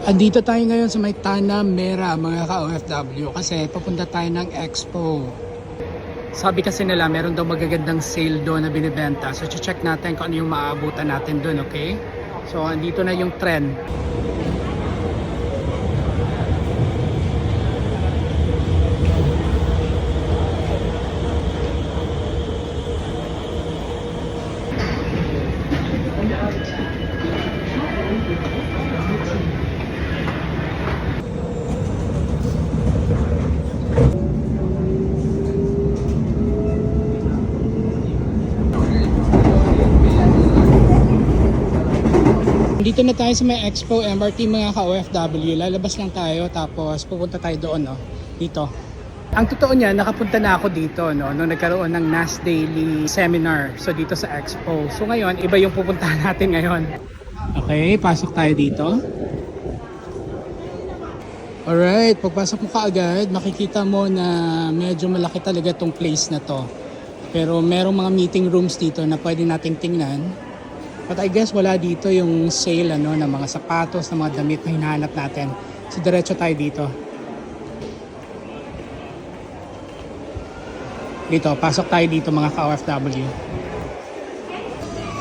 Andito tayo ngayon sa may Tanah Merah mga ka-OFW kasi papunta tayo ng Expo. Sabi kasi nila meron daw magagandang sale doon na binibenta. So check natin kung ano yung maaabutan natin doon, okay? So andito na yung trend. Dito na tayo sa may Expo MRT mga ka-OFW. Lalabas lang tayo tapos pupunta tayo doon, no? Dito. Ang totoo niya, nakapunta na ako dito, no? Nung nagkaroon ng NAS Daily Seminar. So dito sa Expo. So ngayon, iba yung pupuntahan natin ngayon. Okay, pasok tayo dito. Alright, pagpasok mo kaagad, makikita mo na medyo malaki talaga tong place na to. Pero merong mga meeting rooms dito na pwede nating tingnan. But I guess wala dito yung sale ng mga sapatos, ng mga damit na hinahanap natin. So diretso tayo dito. Dito, pasok tayo dito mga ka-OFW.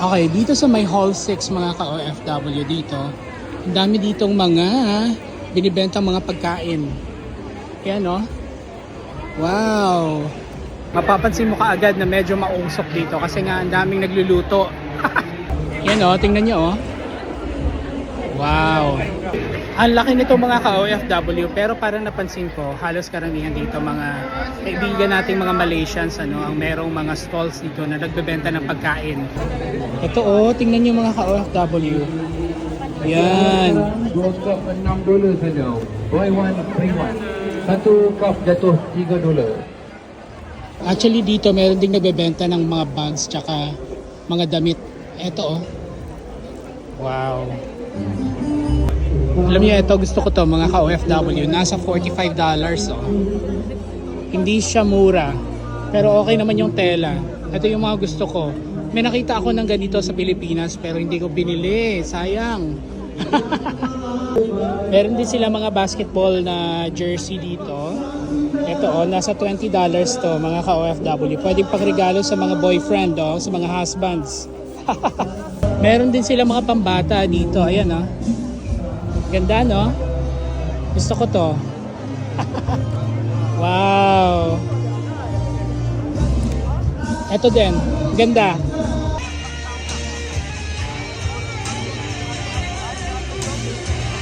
Okay, dito sa may Hall 6 mga ka-OFW dito, ang dami ditong mga binibentang mga pagkain. Yan, no? Wow! Mapapansin mo kaagad na medyo mausok dito kasi nga ang daming nagluluto. Yan o, tingnan nyo o. Wow. Ang laki nito mga ka-OFW pero parang napansin ko, halos karamihan dito mga kaibigan nating mga Malaysians ang merong mga stalls dito na nagbebenta ng pagkain. Ito o, tingnan nyo mga ka-OFW. Yan. Dua cup $6 saja. Buy one, free one. Satu cup jatuh $3. Actually dito meron ding nagbebenta ng mga bags tsaka mga damit. Ito oh. Wow. Alam niyo ito, gusto ko to mga ka-OFW. Nasa $45 oh. Hindi siya mura. Pero okay naman yung tela. Ito yung mga gusto ko. May nakita ako ng ganito sa Pilipinas pero hindi ko binili. Sayang. Meron din sila mga basketball na jersey dito. Ito oh, nasa $20 to mga ka-OFW. Pwedeng pagregalo sa mga boyfriend oh, sa mga husbands. Meron din sila mga pambata dito. Ayan oh. Ganda no? Gusto ko to. Wow. Ito din. Ganda.